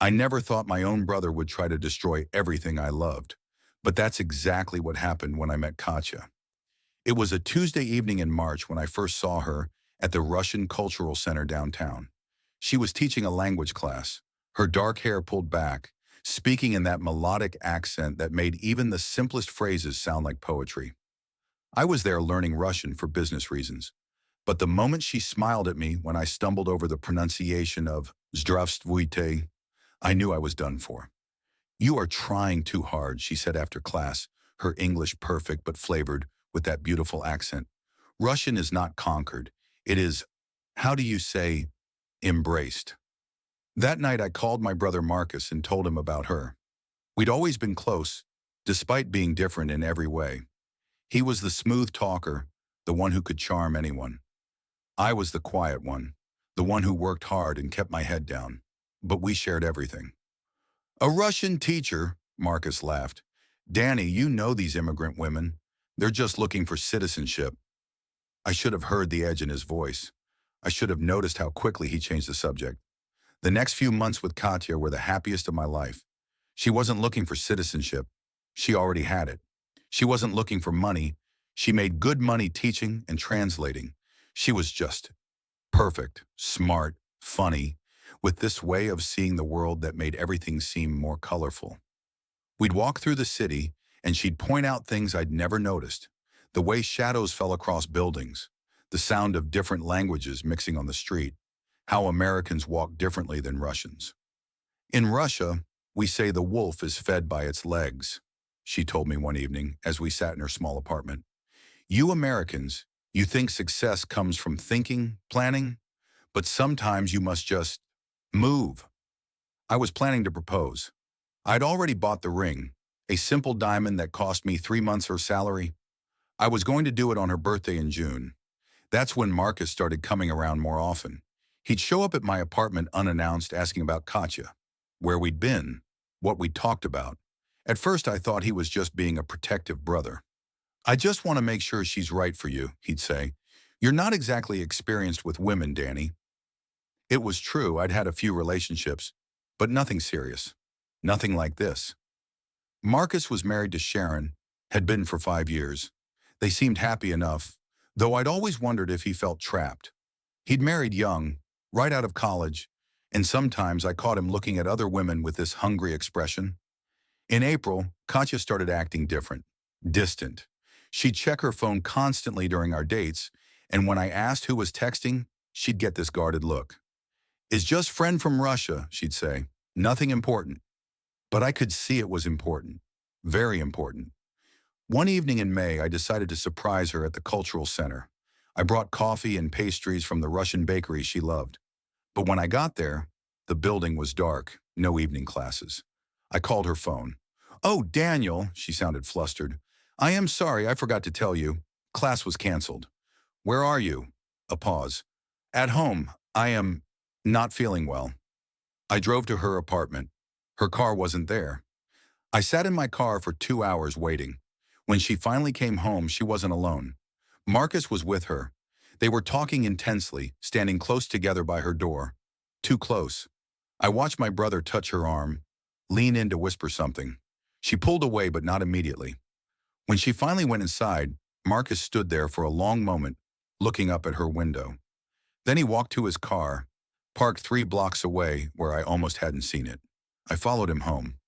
I never thought my own brother would try to destroy everything I loved. But that's exactly what happened when I met Katya. It was a Tuesday evening in March when I first saw her at the Russian Cultural Center downtown. She was teaching a language class, her dark hair pulled back, speaking in that melodic accent that made even the simplest phrases sound like poetry. I was there learning Russian for business reasons. But the moment she smiled at me when I stumbled over the pronunciation of Zdravstvuyte, I knew I was done for. "You are trying too hard," she said after class, her English perfect but flavored with that beautiful accent. "Russian is not conquered. It is, how do you say, embraced." That night I called my brother Marcus and told him about her. We'd always been close, despite being different in every way. He was the smooth talker, the one who could charm anyone. I was the quiet one, the one who worked hard and kept my head down. But we shared everything. "A Russian teacher," Marcus laughed. "Danny, you know these immigrant women. They're just looking for citizenship." I should have heard the edge in his voice. I should have noticed how quickly he changed the subject. The next few months with Katya were the happiest of my life. She wasn't looking for citizenship. She already had it. She wasn't looking for money. She made good money teaching and translating. She was just perfect, smart, funny, with this way of seeing the world that made everything seem more colorful. We'd walk through the city, and she'd point out things I'd never noticed. The way shadows fell across buildings, the sound of different languages mixing on the street, how Americans walk differently than Russians. "In Russia, we say the wolf is fed by its legs," she told me one evening as we sat in her small apartment. "You Americans, you think success comes from thinking, planning, but sometimes you must just move." I was planning to propose. I'd already bought the ring, a simple diamond that cost me 3 months her salary. I was going to do it on her birthday in June. That's when Marcus started coming around more often. He'd show up at my apartment unannounced asking about Katya, where we'd been, what we'd talked about. At first I thought he was just being a protective brother. "I just want to make sure she's right for you," he'd say. "You're not exactly experienced with women, Danny." It was true, I'd had a few relationships, but nothing serious. Nothing like this. Marcus was married to Sharon, had been for 5 years. They seemed happy enough, though I'd always wondered if he felt trapped. He'd married young, right out of college, and sometimes I caught him looking at other women with this hungry expression. In April, Katya started acting different, distant. She'd check her phone constantly during our dates, and when I asked who was texting, she'd get this guarded look. "It's just friend from Russia," she'd say. "Nothing important." But I could see it was important. Very important. One evening in May, I decided to surprise her at the cultural center. I brought coffee and pastries from the Russian bakery she loved. But when I got there, the building was dark, no evening classes. I called her phone. "Oh, Daniel," she sounded flustered. "I am sorry, I forgot to tell you. Class was canceled." "Where are you?" A pause. "At home. I am not feeling well." I drove to her apartment. Her car wasn't there. I sat in my car for 2 hours waiting. When she finally came home, she wasn't alone. Marcus was with her. They were talking intensely, standing close together by her door. Too close. I watched my brother touch her arm, lean in to whisper something. She pulled away, but not immediately. When she finally went inside, Marcus stood there for a long moment, looking up at her window. Then he walked to his car, parked 3 blocks away where I almost hadn't seen it. I followed him home.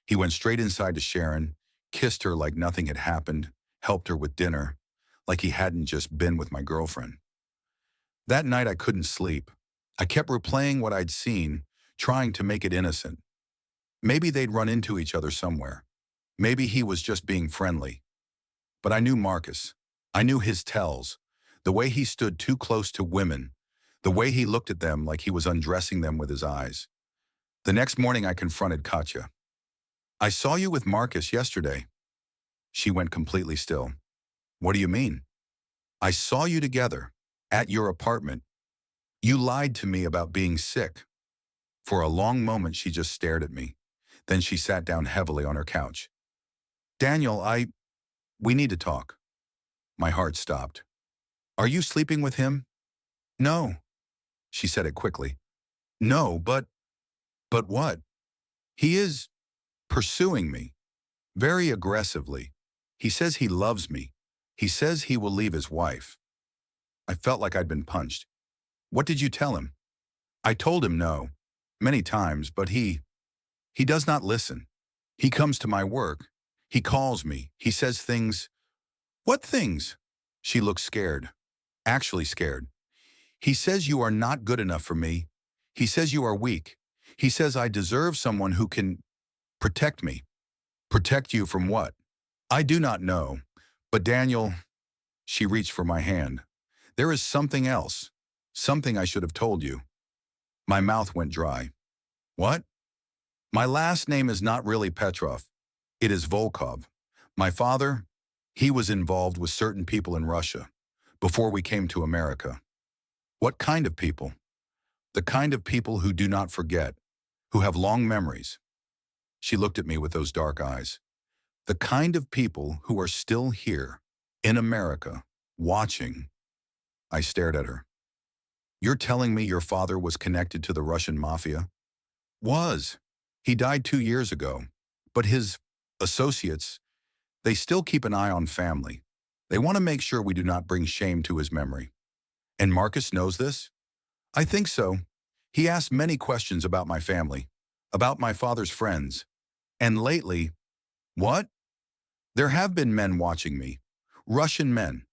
He went straight inside to Sharon, kissed her like nothing had happened, helped her with dinner, like he hadn't just been with my girlfriend. That night I couldn't sleep. I kept replaying what I'd seen, trying to make it innocent. Maybe they'd run into each other somewhere. Maybe he was just being friendly. But I knew Marcus. I knew his tells. The way he stood too close to women. The way he looked at them like he was undressing them with his eyes. The next morning I confronted Katya. "I saw you with Marcus yesterday." She went completely still. "What do you mean?" "I saw you together, at your apartment. You lied to me about being sick." For a long moment she just stared at me. Then she sat down heavily on her couch. "Daniel, we need to talk." My heart stopped. "Are you sleeping with him?" "No." She said it quickly. "No, but what?" He is pursuing me, very aggressively. He says he loves me. He says he will leave his wife. I felt like I'd been punched. What did you tell him? I told him no, many times, but he does not listen. He comes to my work. He calls me. He says things. What things? She looks scared, actually scared. He says you are not good enough for me. He says you are weak. He says I deserve someone who can protect me. Protect you from what? I do not know. But Daniel, she reached for my hand. There is something else. Something I should have told you. My mouth went dry. What? My last name is not really Petrov. It is Volkov. My father, he was involved with certain people in Russia before we came to America. What kind of people? The kind of people who do not forget, who have long memories. She looked at me with those dark eyes. The kind of people who are still here, in America, watching. I stared at her. You're telling me your father was connected to the Russian mafia? Was. He died 2 years ago. But his associates, they still keep an eye on family. They want to make sure we do not bring shame to his memory. And Marcus knows this? I think so. He asked many questions about my family, about my father's friends. And lately, what? There have been men watching me. Russian men.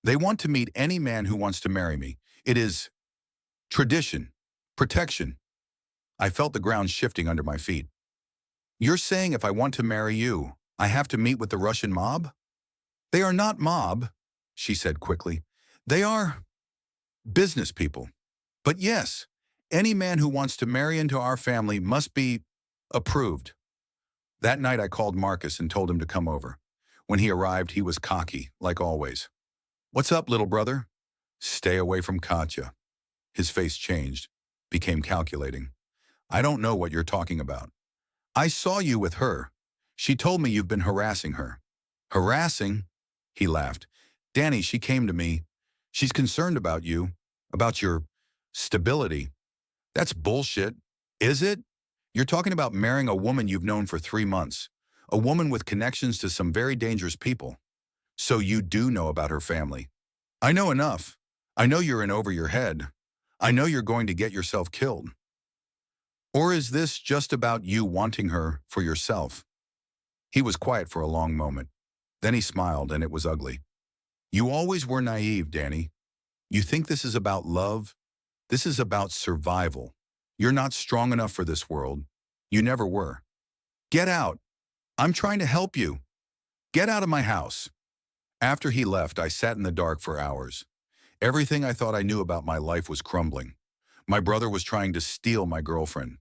They want to meet any man who wants to marry me. It is tradition, protection. I felt the ground shifting under my feet. You're saying if I want to marry you, I have to meet with the Russian mob? They are not mob, she said quickly. They are business people. But yes, any man who wants to marry into our family must be approved. That night I called Marcus and told him to come over. When he arrived, he was cocky, like always. What's up, little brother? Stay away from Katya. His face changed, became calculating. I don't know what you're talking about. I saw you with her. She told me you've been harassing her. Harassing? He laughed. Danny, she came to me. She's concerned about you, about your stability. That's bullshit. Is it? You're talking about marrying a woman you've known for 3 months, a woman with connections to some very dangerous people. So you do know about her family. I know enough. I know you're in over your head. I know you're going to get yourself killed. Or is this just about you wanting her for yourself? He was quiet for a long moment. Then he smiled, and it was ugly. You always were naive, Danny. You think this is about love? This is about survival. You're not strong enough for this world. You never were. Get out. I'm trying to help you. Get out of my house. After he left, I sat in the dark for hours. Everything I thought I knew about my life was crumbling. My brother was trying to steal my girlfriend.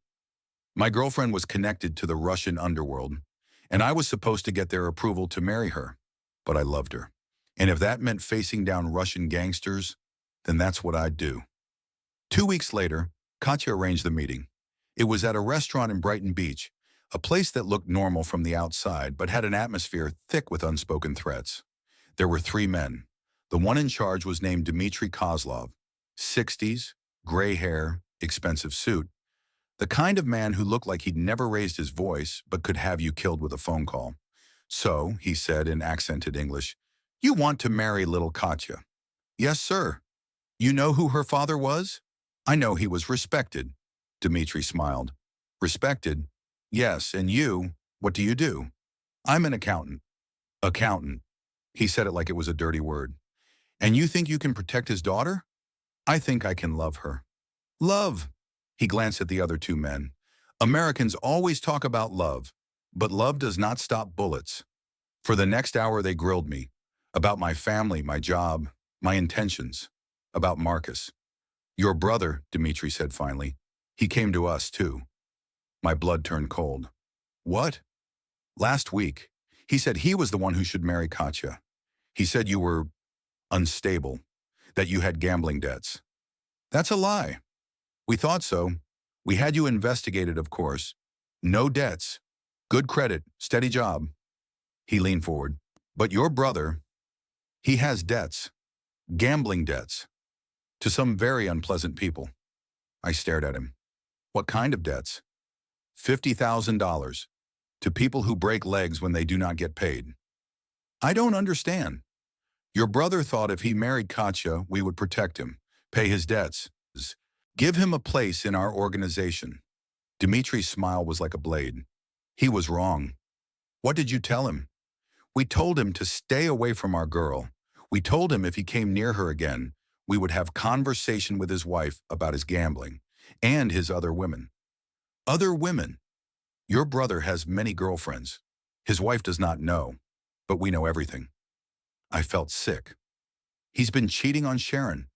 My girlfriend was connected to the Russian underworld, and I was supposed to get their approval to marry her. But I loved her. And if that meant facing down Russian gangsters, then that's what I'd do. 2 weeks later, Katya arranged the meeting. It was at a restaurant in Brighton Beach, a place that looked normal from the outside but had an atmosphere thick with unspoken threats. There were 3 men. The one in charge was named Dmitri Kozlov, 60s, gray hair, expensive suit. The kind of man who looked like he'd never raised his voice but could have you killed with a phone call. So, he said in accented English, you want to marry little Katya? Yes, sir. You know who her father was? I know he was respected. Dmitri smiled. Respected? Yes, and you, what do you do? I'm an accountant. Accountant. He said it like it was a dirty word. And you think you can protect his daughter? I think I can love her. Love. He glanced at the other 2 men. Americans always talk about love, but love does not stop bullets. For the next hour they grilled me, about my family, my job, my intentions, about Marcus. Your brother, Dmitri said finally. He came to us too. My blood turned cold. What? Last week. He said he was the one who should marry Katya. He said you were unstable, that you had gambling debts. That's a lie. We thought so. We had you investigated, of course. No debts. Good credit, steady job. He leaned forward. But your brother, he has debts. Gambling debts. To some very unpleasant people. I stared at him. What kind of debts? $50,000 to people who break legs when they do not get paid. I don't understand. Your brother thought if he married Katya, we would protect him, pay his debts, give him a place in our organization. Dmitri's smile was like a blade. He was wrong. What did you tell him? We told him to stay away from our girl. We told him if he came near her again, we would have conversation with his wife about his gambling and his other women. Other women? Your brother has many girlfriends. His wife does not know, but we know everything. I felt sick. He's been cheating on Sharon.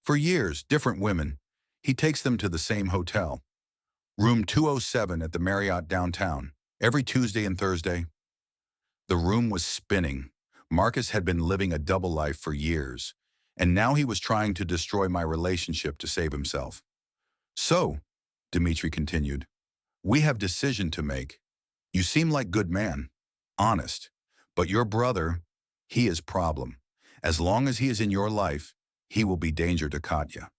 For years, different women. He takes them to the same hotel. Room 207 at the Marriott downtown, every Tuesday and Thursday. The room was spinning. Marcus had been living a double life for years, and now he was trying to destroy my relationship to save himself. So, Dmitri continued, we have decision to make. You seem like good man, honest, but your brother, he is problem. As long as he is in your life, he will be danger to Katya.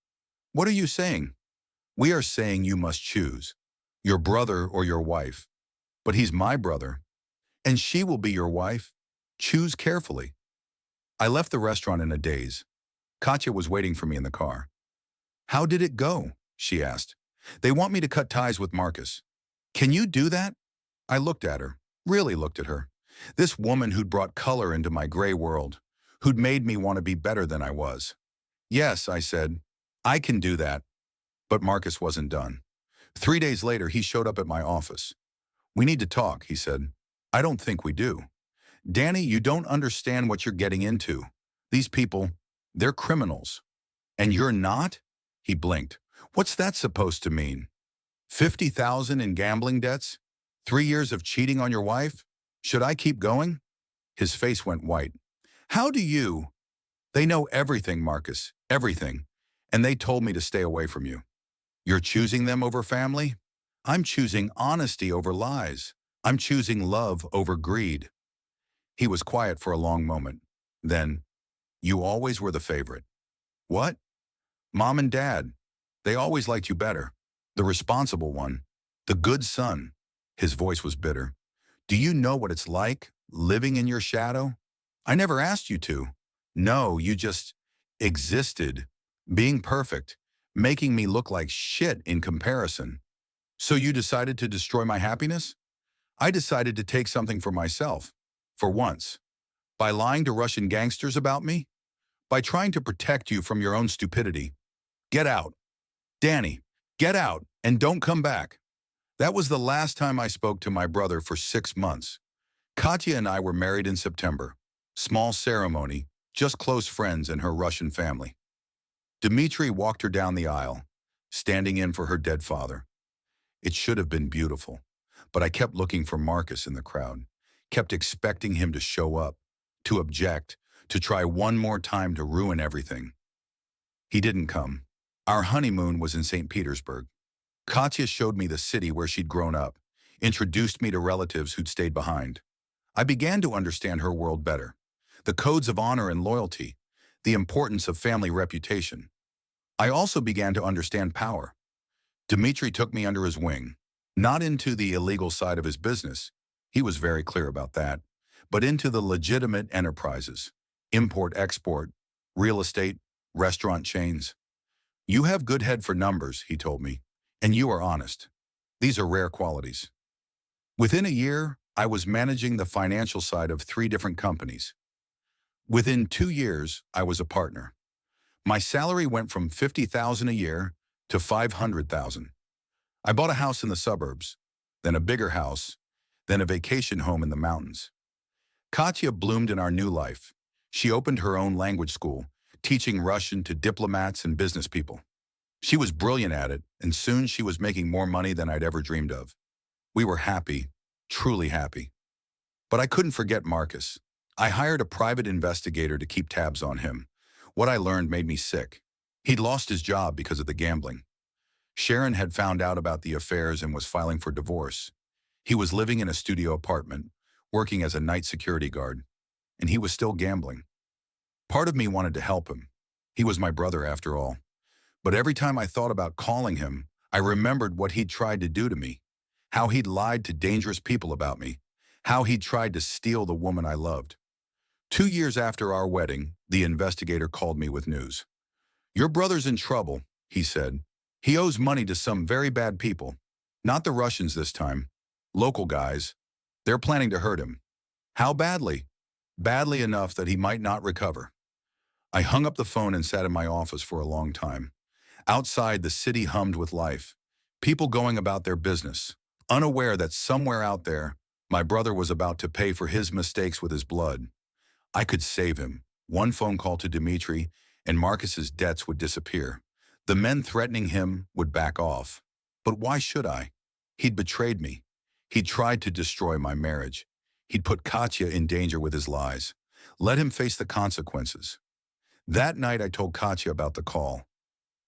What are you saying? We are saying you must choose, your brother or your wife. But he's my brother, and she will be your wife. Choose carefully. I left the restaurant in a daze. Katya was waiting for me in the car. How did it go? She asked. They want me to cut ties with Marcus. Can you do that? I looked at her, really looked at her. This woman who'd brought color into my gray world, who'd made me want to be better than I was. Yes, I said, I can do that. But Marcus wasn't done. 3 days later, he showed up at my office. We need to talk, he said. I don't think we do. Danny, you don't understand what you're getting into. These people, they're criminals. And you're not? He blinked. What's that supposed to mean? 50,000 in gambling debts? 3 years of cheating on your wife? Should I keep going? His face went white. How do you? They know everything, Marcus, everything. And they told me to stay away from you. You're choosing them over family? I'm choosing honesty over lies. I'm choosing love over greed. He was quiet for a long moment. Then, you always were the favorite. What? Mom and Dad. They always liked you better. The responsible one. The good son. His voice was bitter. Do you know what it's like, living in your shadow? I never asked you to. No, you just existed, being perfect, making me look like shit in comparison. So you decided to destroy my happiness? I decided to take something for myself, for once. By lying to Russian gangsters about me? By trying to protect you from your own stupidity. Get out. Danny, get out and don't come back. That was the last time I spoke to my brother for 6 months. Katya and I were married in September. Small ceremony, just close friends and her Russian family. Dmitri walked her down the aisle, standing in for her dead father. It should have been beautiful, but I kept looking for Marcus in the crowd, kept expecting him to show up, to object, to try one more time to ruin everything. He didn't come. Our honeymoon was in St. Petersburg. Katya showed me the city where she'd grown up, introduced me to relatives who'd stayed behind. I began to understand her world better, the codes of honor and loyalty, the importance of family reputation. I also began to understand power. Dmitri took me under his wing, not into the illegal side of his business, he was very clear about that, but into the legitimate enterprises, import-export, real estate, restaurant chains. You have good head for numbers, he told me, and you are honest. These are rare qualities. Within a year, I was managing the financial side of 3 different companies. Within 2 years, I was a partner. My salary went from $50,000 a year to $500,000. I bought a house in the suburbs, then a bigger house, then a vacation home in the mountains. Katya bloomed in our new life. She opened her own language school, teaching Russian to diplomats and business people. She was brilliant at it, and soon she was making more money than I'd ever dreamed of. We were happy, truly happy. But I couldn't forget Marcus. I hired a private investigator to keep tabs on him. What I learned made me sick. He'd lost his job because of the gambling. Sharon had found out about the affairs and was filing for divorce. He was living in a studio apartment, working as a night security guard, and he was still gambling. Part of me wanted to help him. He was my brother after all. But every time I thought about calling him, I remembered what he'd tried to do to me. how he'd lied to dangerous people about me, how he'd tried to steal the woman I loved. 2 years after our wedding, the investigator called me with news. "Your brother's in trouble," he said. "He owes money to some very bad people. Not the Russians this time. Local guys. They're planning to hurt him." "How badly?" "Badly enough that he might not recover." I hung up the phone and sat in my office for a long time. Outside, the city hummed with life. People going about their business, unaware that somewhere out there, my brother was about to pay for his mistakes with his blood. I could save him. One phone call to Dmitri, and Marcus's debts would disappear. The men threatening him would back off. But why should I? He'd betrayed me. He'd tried to destroy my marriage. He'd put Katya in danger with his lies. Let him face the consequences. That night I told Katya about the call.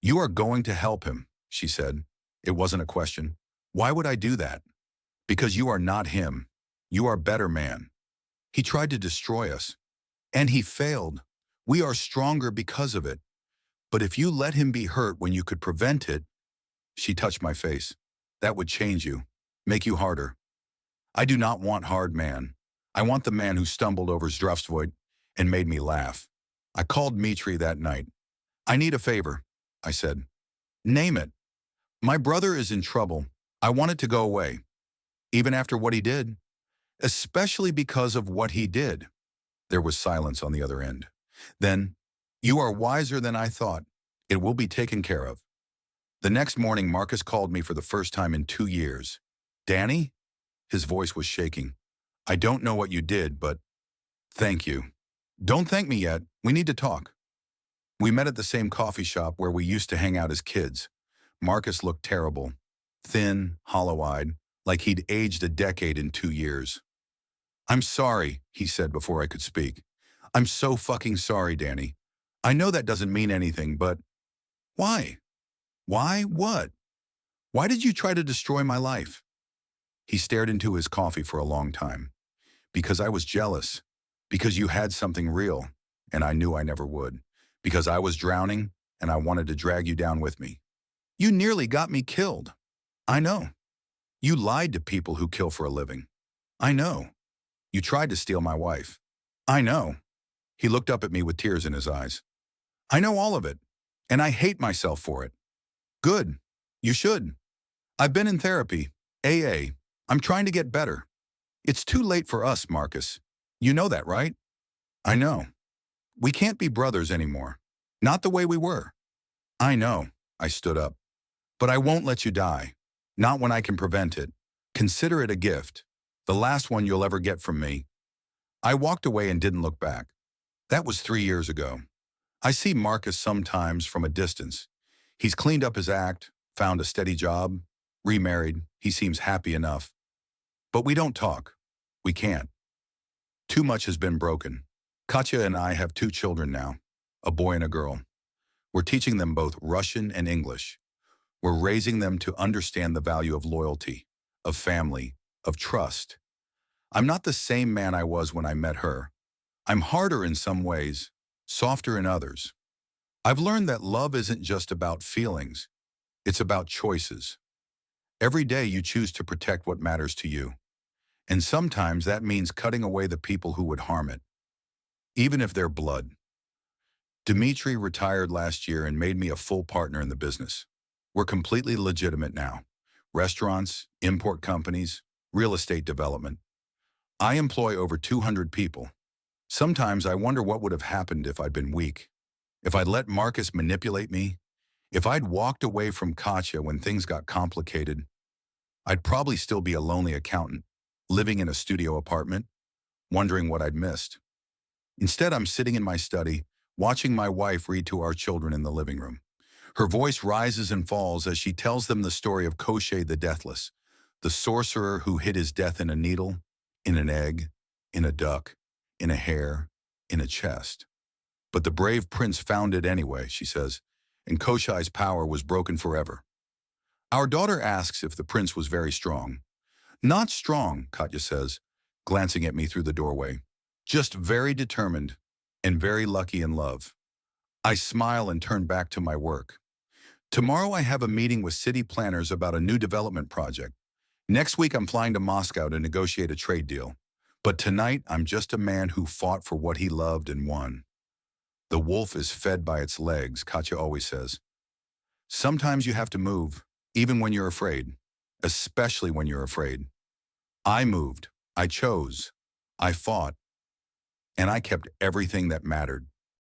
"You are going to help him," she said. It wasn't a question. "Why would I do that?" "Because you are not him. You are a better man. He tried to destroy us. And he failed. We are stronger because of it. But if you let him be hurt when you could prevent it," she touched my face, "that would change you, make you harder. I do not want hard man. I want the man who stumbled over Zdravstvuyt and made me laugh." I called Dmitri that night. "I need a favor," I said. "Name it." "My brother is in trouble. I want it to go away." "Even after what he did?" "Especially because of what he did." There was silence on the other end. Then, "You are wiser than I thought. It will be taken care of." The next morning, Marcus called me for the first time in 2 years. "Danny?" His voice was shaking. "I don't know what you did, but thank you." "Don't thank me yet. We need to talk." We met at the same coffee shop where we used to hang out as kids. Marcus looked terrible. Thin, hollow-eyed, like he'd aged a decade in 2 years. "I'm sorry," he said before I could speak. "I'm so fucking sorry, Danny. I know that doesn't mean anything, but why? Why what? Why did you try to destroy my life?" He stared into his coffee for a long time. "Because I was jealous. Because you had something real, and I knew I never would. Because I was drowning, and I wanted to drag you down with me. You nearly got me killed. I know. You lied to people who kill for a living. I know. You tried to steal my wife. I know." He looked up at me with tears in his eyes. "I know all of it, and I hate myself for it." "Good. You should. I've been in therapy, AA. I'm trying to get better. It's too late for us, Marcus. You know that, right?" "I know. We can't be brothers anymore. Not the way we were." "I know." I stood up. "But I won't let you die. Not when I can prevent it. Consider it a gift. The last one you'll ever get from me." I walked away and didn't look back. That was 3 years ago. I see Marcus sometimes from a distance. He's cleaned up his act, found a steady job, remarried. He seems happy enough. But we don't talk. We can't. Too much has been broken. Katya and I have 2 children now, a boy and a girl. We're teaching them both Russian and English. We're raising them to understand the value of loyalty, of family, of trust. I'm not the same man I was when I met her. I'm harder in some ways, softer in others. I've learned that love isn't just about feelings. It's about choices. Every day you choose to protect what matters to you. And sometimes that means cutting away the people who would harm it, even if they're blood. Dmitri retired last year and made me a full partner in the business. We're completely legitimate now. Restaurants, import companies, real estate development. I employ over 200 people. Sometimes I wonder what would have happened if I'd been weak, if I'd let Marcus manipulate me, if I'd walked away from Katya when things got complicated. I'd probably still be a lonely accountant, living in a studio apartment, wondering what I'd missed. Instead, I'm sitting in my study, watching my wife read to our children in the living room. Her voice rises and falls as she tells them the story of Koschei the Deathless, the sorcerer who hid his death in a needle, in an egg, in a duck, in a hair, in a chest. But the brave prince found it anyway, she says, and Koschei's power was broken forever. Our daughter asks if the prince was very strong. Not strong, Katya says, glancing at me through the doorway. Just very determined and very lucky in love. I smile and turn back to my work. Tomorrow I have a meeting with city planners about a new development project. Next week, I'm flying to Moscow to negotiate a trade deal. But tonight, I'm just a man who fought for what he loved and won. The wolf is fed by its legs, Katya always says. Sometimes you have to move, even when you're afraid, especially when you're afraid. I moved, I chose, I fought, and I kept everything that mattered.